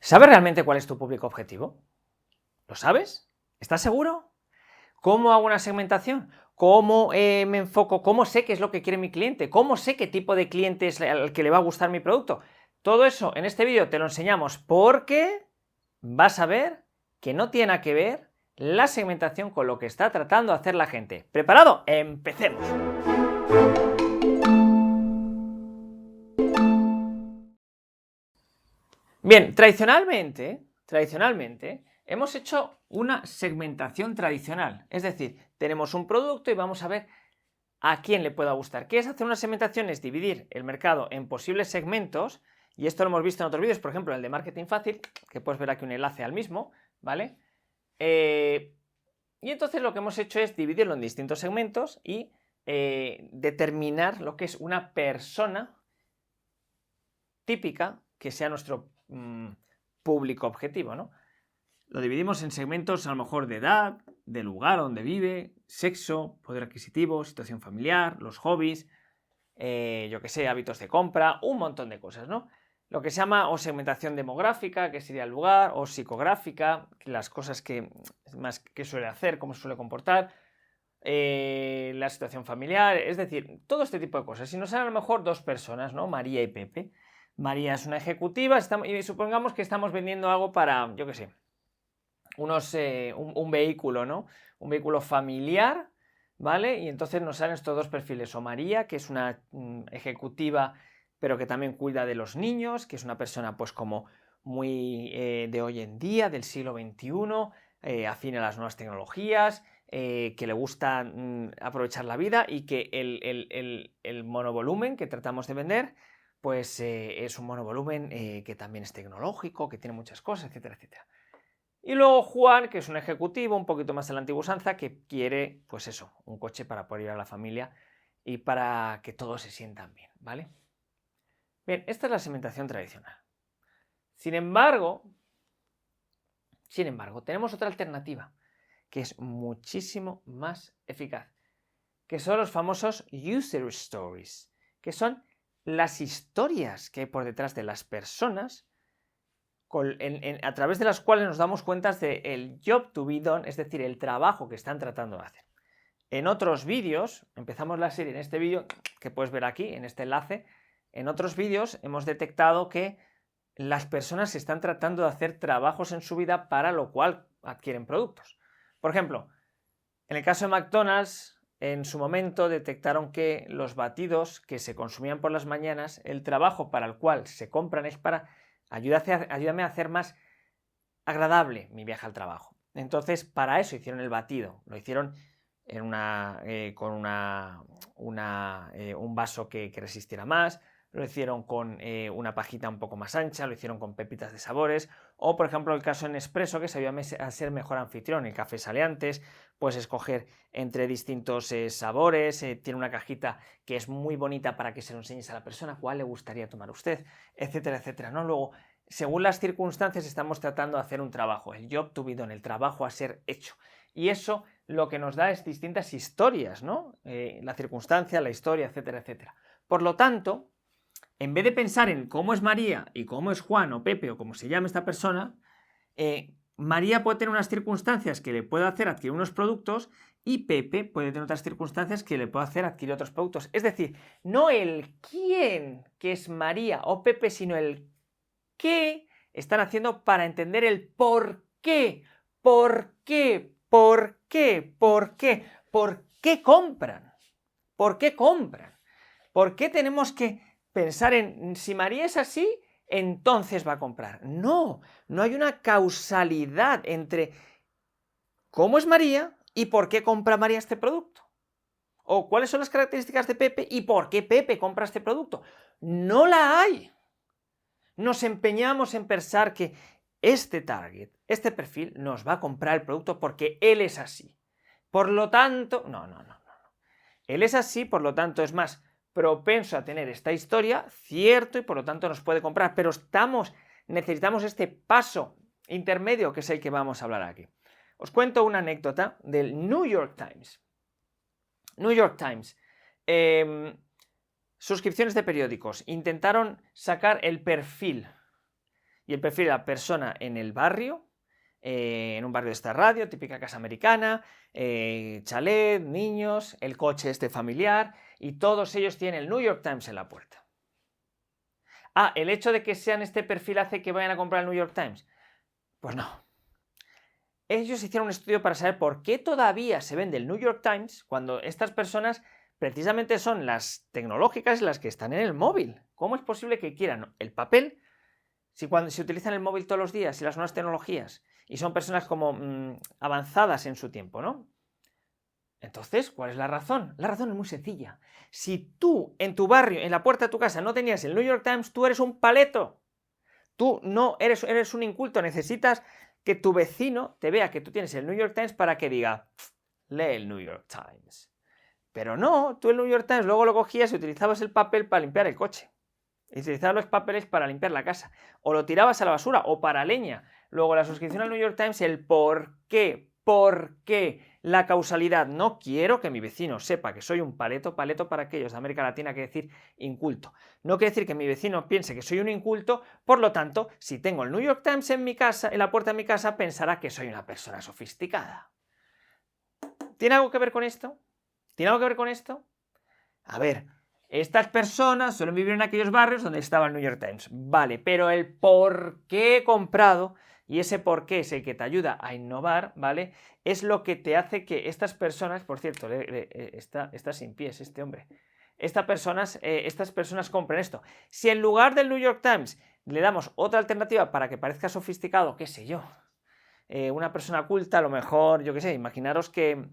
¿Sabes realmente cuál es tu público objetivo? ¿Lo sabes? ¿Estás seguro? ¿Cómo hago una segmentación? ¿Cómo me enfoco? ¿Cómo sé qué es lo que quiere mi cliente? ¿Cómo sé qué tipo de cliente es al que le va a gustar mi producto? Todo eso en este vídeo te lo enseñamos porque vas a ver que no tiene nada que ver la segmentación con lo que está tratando de hacer la gente. ¿Preparado? ¡Empecemos! Bien, tradicionalmente hemos hecho una segmentación tradicional, es decir, tenemos un producto y vamos a ver a quién le pueda gustar. ¿Qué es hacer una segmentación? Es dividir el mercado en posibles segmentos, y esto lo hemos visto en otros vídeos, por ejemplo, el de marketing fácil, que puedes ver aquí un enlace al mismo, ¿vale? Y entonces lo que hemos hecho es dividirlo en distintos segmentos y determinar lo que es una persona típica que sea nuestro público objetivo, ¿no? Lo dividimos en segmentos a lo mejor de edad, de lugar donde vive, sexo, poder adquisitivo, situación familiar, los hobbies, yo que sé, hábitos de compra, un montón de cosas, ¿no? Lo que se llama o segmentación demográfica, que sería el lugar, o psicográfica, las cosas que suele hacer, cómo se suele comportar, la situación familiar, es decir, todo este tipo de cosas. Si nos salen a lo mejor dos personas, ¿no? María y Pepe. María es una ejecutiva y supongamos que estamos vendiendo algo para, yo que sé, un vehículo, ¿no? Un vehículo familiar, ¿vale? Y entonces nos salen estos dos perfiles. O María, que es una ejecutiva, pero que también cuida de los niños, que es una persona pues como muy de hoy en día, del siglo XXI, afín a las nuevas tecnologías, que le gusta aprovechar la vida y que el monovolumen que tratamos de vender pues es un monovolumen que también es tecnológico, que tiene muchas cosas, etcétera, etcétera. Y luego Juan, que es un ejecutivo, un poquito más a la antigua usanza, que quiere, pues eso, un coche para poder ir a la familia y para que todos se sientan bien, ¿vale? Bien, esta es la segmentación tradicional. Sin embargo, tenemos otra alternativa, que es muchísimo más eficaz, que son los famosos User Stories, que son las historias que hay por detrás de las personas a través de las cuales nos damos cuenta del job to be done, es decir, el trabajo que están tratando de hacer. En otros vídeos, empezamos la serie en este vídeo, que puedes ver aquí, en este enlace, en otros vídeos hemos detectado que las personas están tratando de hacer trabajos en su vida para lo cual adquieren productos. Por ejemplo, en el caso de McDonald's, en su momento detectaron que los batidos que se consumían por las mañanas, el trabajo para el cual se compran es para ayúdame a hacer más agradable mi viaje al trabajo. Entonces, para eso hicieron el batido. Lo hicieron con un vaso que resistiera más, lo hicieron con una pajita un poco más ancha, lo hicieron con pepitas de sabores, o por ejemplo el caso en Nespresso, que se ayuda a ser mejor anfitrión, el café sale antes, puedes escoger entre distintos sabores, tiene una cajita que es muy bonita para que se lo enseñes a la persona cuál le gustaría tomar a usted, etcétera, etcétera, ¿no? Luego, según las circunstancias, estamos tratando de hacer un trabajo, el job to be done, el trabajo a ser hecho. Y eso lo que nos da es distintas historias, ¿no? La circunstancia, la historia, etcétera, etcétera. Por lo tanto, en vez de pensar en cómo es María y cómo es Juan o Pepe o como se llame esta persona, María puede tener unas circunstancias que le puede hacer adquirir unos productos y Pepe puede tener otras circunstancias que le puede hacer adquirir otros productos. Es decir, no el quién, que es María o Pepe, sino el qué están haciendo para entender el por qué. ¿Por qué? ¿Por qué? ¿Por qué? ¿Por qué compran? ¿Por qué compran? ¿Por qué tenemos que pensar en si María es así, entonces va a comprar? No, no hay una causalidad entre cómo es María y por qué compra María este producto. O cuáles son las características de Pepe y por qué Pepe compra este producto. No la hay. Nos empeñamos en pensar que este target, este perfil, nos va a comprar el producto porque él es así. Por lo tanto, no. Él es así, por lo tanto es más propenso a tener esta historia, cierto, y por lo tanto nos puede comprar, pero necesitamos este paso intermedio que es el que vamos a hablar aquí. Os cuento una anécdota del New York Times. New York Times. Suscripciones de periódicos. Intentaron sacar el perfil. y el perfil de la persona en el barrio, en un barrio de esta radio, típica casa americana, chalet, niños, el coche este familiar, y todos ellos tienen el New York Times en la puerta. Ah, ¿el hecho de que sean este perfil hace que vayan a comprar el New York Times? Pues no. Ellos hicieron un estudio para saber por qué todavía se vende el New York Times cuando estas personas precisamente son las tecnológicas y las que están en el móvil. ¿Cómo es posible que quieran el papel si cuando se utilizan el móvil todos los días y las nuevas tecnologías y son personas como avanzadas en su tiempo, ¿no? Entonces, ¿cuál es la razón? La razón es muy sencilla. Si tú en tu barrio, en la puerta de tu casa, no tenías el New York Times, tú eres un paleto. Tú no eres un inculto. Necesitas que tu vecino te vea que tú tienes el New York Times para que diga, lee el New York Times. Pero no, tú el New York Times luego lo cogías y utilizabas el papel para limpiar el coche. Y utilizabas los papeles para limpiar la casa. O lo tirabas a la basura o para leña. Luego la suscripción al New York Times, el por qué, la causalidad. No quiero que mi vecino sepa que soy un paleto para aquellos de América Latina, quiere decir inculto. No quiere decir que mi vecino piense que soy un inculto, por lo tanto, si tengo el New York Times en mi casa, en la puerta de mi casa, pensará que soy una persona sofisticada. ¿Tiene algo que ver con esto? ¿Tiene algo que ver con esto? A ver, estas personas suelen vivir en aquellos barrios donde estaba el New York Times. Vale, pero el por qué he comprado, y ese por qué es el que te ayuda a innovar, ¿vale? Es lo que te hace que estas personas, por cierto, está sin pies este hombre, estas personas compren esto. Si en lugar del New York Times le damos otra alternativa para que parezca sofisticado, qué sé yo, una persona culta, a lo mejor, yo qué sé, imaginaros que...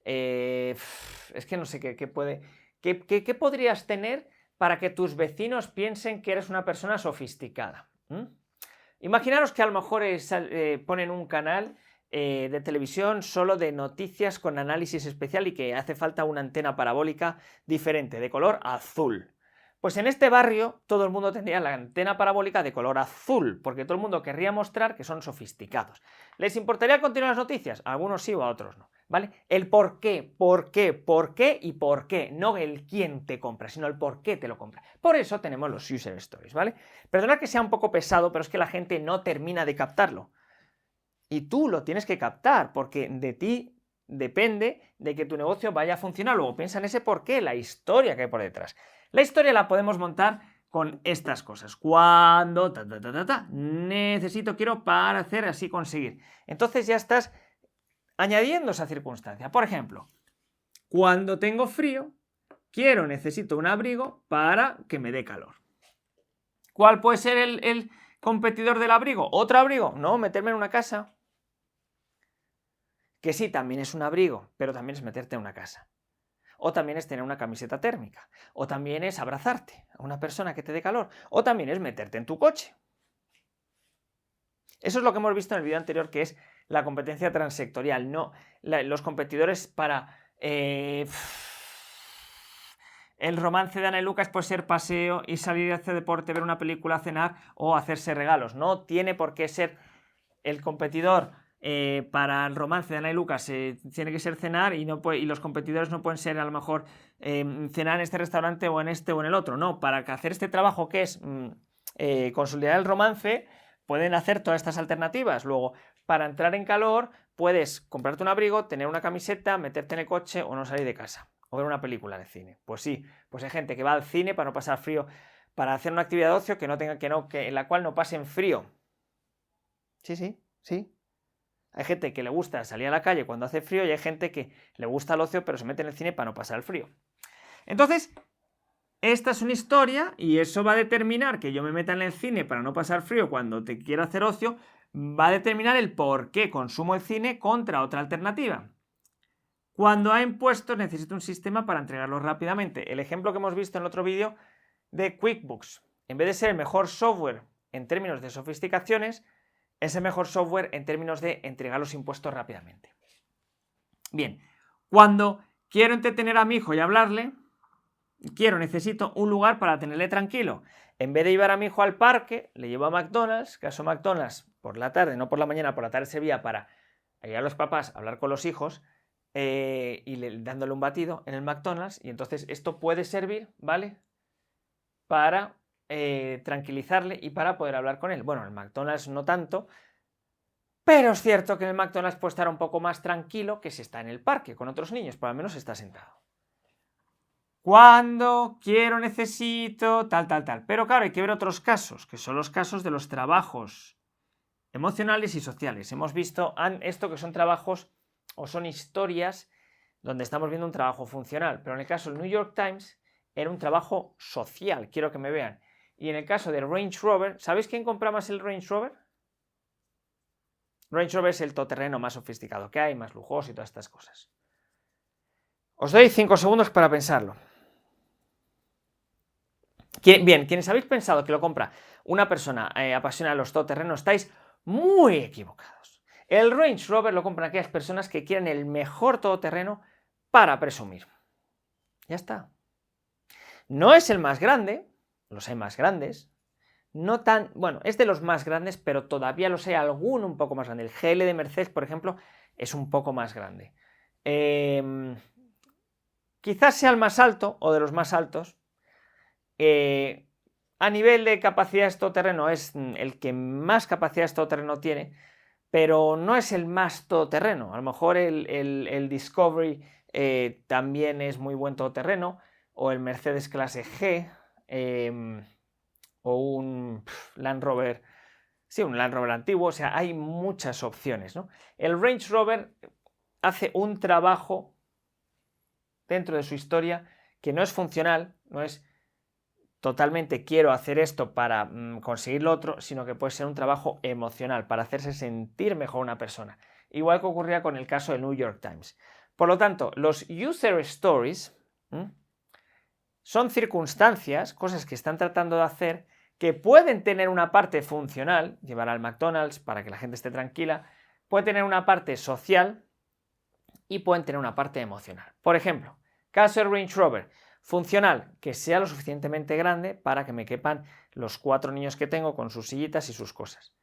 es que no sé qué podrías tener para que tus vecinos piensen que eres una persona sofisticada. Imaginaros que a lo mejor ponen un canal de televisión solo de noticias con análisis especial y que hace falta una antena parabólica diferente, de color azul. Pues en este barrio todo el mundo tendría la antena parabólica de color azul, porque todo el mundo querría mostrar que son sofisticados. ¿Les importaría continuar las noticias? A algunos sí o a otros no, ¿vale? El por qué y por qué, no el quién te compra, sino el por qué te lo compra. Por eso tenemos los user stories, ¿vale? Perdona que sea un poco pesado, pero es que la gente no termina de captarlo. Y tú lo tienes que captar, porque de ti depende de que tu negocio vaya a funcionar. Luego piensa en ese por qué, la historia que hay por detrás. La historia la podemos montar con estas cosas. Cuando necesito, quiero para hacer así conseguir. Entonces ya estás añadiendo esa circunstancia. Por ejemplo, cuando tengo frío, necesito un abrigo para que me dé calor. ¿Cuál puede ser el competidor del abrigo? ¿Otro abrigo? No, meterme en una casa. Que sí, también es un abrigo, pero también es meterte en una casa. O también es tener una camiseta térmica. O también es abrazarte a una persona que te dé calor. O también es meterte en tu coche. Eso es lo que hemos visto en el vídeo anterior, que es la competencia transsectorial. No, los competidores para... el romance de Ana y Lucas puede ser paseo y salir a hacer deporte, ver una película, cenar o hacerse regalos. No tiene por qué ser el competidor... para el romance de Ana y Lucas tiene que ser cenar y los competidores no pueden ser a lo mejor cenar en este restaurante o en este o en el otro. No, para hacer este trabajo que es consolidar el romance pueden hacer todas estas alternativas. Luego, para entrar en calor puedes comprarte un abrigo, tener una camiseta, meterte en el coche o no salir de casa o ver una película en el cine. Pues sí, pues hay gente que va al cine para no pasar frío, para hacer una actividad de ocio en la cual no pasen frío. Sí. Hay gente que le gusta salir a la calle cuando hace frío y hay gente que le gusta el ocio pero se mete en el cine para no pasar el frío. Entonces, esta es una historia y eso va a determinar que yo me meta en el cine para no pasar frío cuando te quiero hacer ocio, va a determinar el por qué consumo el cine contra otra alternativa. Cuando hay impuestos necesito un sistema para entregarlos rápidamente. El ejemplo que hemos visto en el otro vídeo de QuickBooks, en vez de ser el mejor software en términos de sofisticaciones, es el mejor software en términos de entregar los impuestos rápidamente. Bien, cuando quiero entretener a mi hijo y hablarle, necesito un lugar para tenerle tranquilo. En vez de llevar a mi hijo al parque, le llevo a McDonald's, caso McDonald's por la tarde, no por la mañana, por la tarde servía para ayudar a los papás a hablar con los hijos dándole un batido en el McDonald's, y entonces esto puede servir, ¿vale? Para tranquilizarle y para poder hablar con él. Bueno, en el McDonald's no tanto, pero es cierto que en el McDonald's puede estar un poco más tranquilo que si está en el parque con otros niños, por lo menos está sentado. Cuando quiero, necesito, tal. Pero claro, hay que ver otros casos, que son los casos de los trabajos emocionales y sociales. Hemos visto esto que son trabajos o son historias donde estamos viendo un trabajo funcional, pero en el caso del New York Times era un trabajo social, quiero que me vean. Y en el caso del Range Rover, ¿sabéis quién compra más el Range Rover? Range Rover es el todoterreno más sofisticado que hay, más lujoso y todas estas cosas. Os doy 5 segundos para pensarlo. Bien, quienes habéis pensado que lo compra una persona apasionada de los todoterrenos, estáis muy equivocados. El Range Rover lo compran aquellas personas que quieren el mejor todoterreno para presumir. Ya está. No es el más grande, los hay más grandes, no tan, bueno, es de los más grandes, pero todavía los hay alguno un poco más grande. El GL de Mercedes, por ejemplo, es un poco más grande. Quizás sea el más alto o de los más altos. A nivel de capacidad todoterreno es el que más capacidad todoterreno tiene, pero no es el más todoterreno. A lo mejor el Discovery también es muy buen todoterreno, o el Mercedes clase G, o un Land Rover, sí, un Land Rover antiguo, o sea, hay muchas opciones, ¿no? El Range Rover hace un trabajo dentro de su historia que no es funcional, no es totalmente quiero hacer esto para conseguir lo otro, sino que puede ser un trabajo emocional, para hacerse sentir mejor una persona. Igual que ocurría con el caso del New York Times. Por lo tanto, los user stories son circunstancias, cosas que están tratando de hacer, que pueden tener una parte funcional, llevar al McDonald's para que la gente esté tranquila, puede tener una parte social y pueden tener una parte emocional. Por ejemplo, caso del Range Rover, funcional, que sea lo suficientemente grande para que me quepan los 4 niños que tengo con sus sillitas y sus cosas.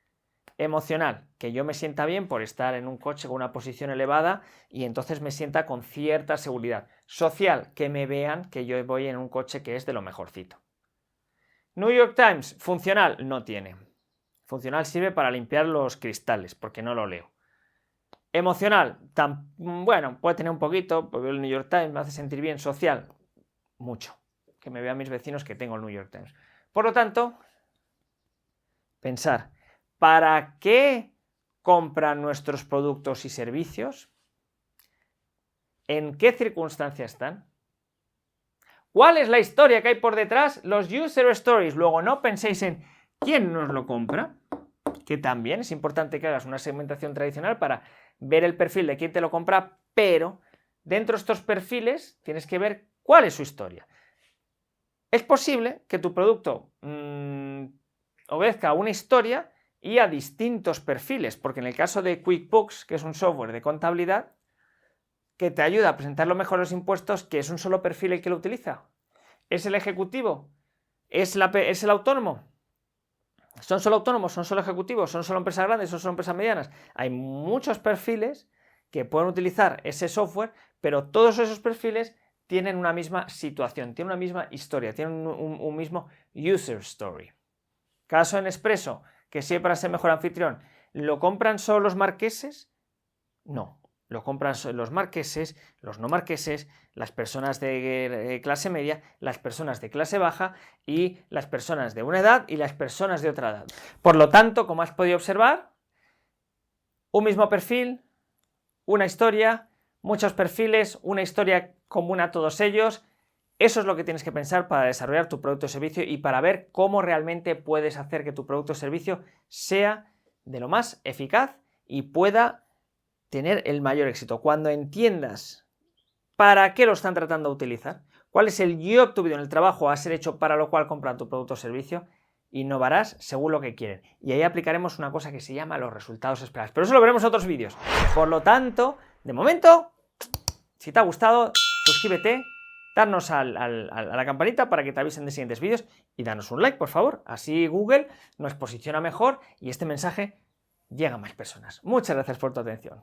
Emocional, que yo me sienta bien por estar en un coche con una posición elevada y entonces me sienta con cierta seguridad. Social, que me vean que yo voy en un coche que es de lo mejorcito. New York Times, funcional, no tiene. Funcional sirve para limpiar los cristales, porque no lo leo. Emocional, bueno, puede tener un poquito, porque el New York Times me hace sentir bien. Social, mucho. Que me vean mis vecinos que tengo el New York Times. Por lo tanto, pensar, ¿para qué compran nuestros productos y servicios? ¿En qué circunstancias están? ¿Cuál es la historia que hay por detrás? Los user stories. Luego no penséis en quién nos lo compra, que también es importante que hagas una segmentación tradicional para ver el perfil de quién te lo compra, pero dentro de estos perfiles tienes que ver cuál es su historia. Es posible que tu producto obedezca a una historia y a distintos perfiles, porque en el caso de QuickBooks, que es un software de contabilidad que te ayuda a presentar lo mejor los impuestos, que es un solo perfil el que lo utiliza. ¿Es el ejecutivo? ¿Es el autónomo? ¿Son solo autónomos? ¿Son solo ejecutivos? ¿Son solo empresas grandes? ¿Son solo empresas medianas? Hay muchos perfiles que pueden utilizar ese software, pero todos esos perfiles tienen una misma situación, tienen una misma historia, tienen un mismo user story. Caso en Expreso, que sirve para ser mejor anfitrión, ¿lo compran solo los marqueses? No. Lo compran los marqueses, los no marqueses, las personas de clase media, las personas de clase baja y las personas de una edad y las personas de otra edad. Por lo tanto, como has podido observar, un mismo perfil, una historia, muchos perfiles, una historia común a todos ellos. Eso es lo que tienes que pensar para desarrollar tu producto o servicio y para ver cómo realmente puedes hacer que tu producto o servicio sea de lo más eficaz y pueda tener el mayor éxito. Cuando entiendas para qué lo están tratando de utilizar, cuál es el job to be done, el trabajo a ser hecho para lo cual compran tu producto o servicio, innovarás según lo que quieren. Y ahí aplicaremos una cosa que se llama los resultados esperados. Pero eso lo veremos en otros vídeos. Por lo tanto, de momento, si te ha gustado, suscríbete, darnos a la campanita para que te avisen de siguientes vídeos y danos un like, por favor. Así Google nos posiciona mejor y este mensaje llega a más personas. Muchas gracias por tu atención.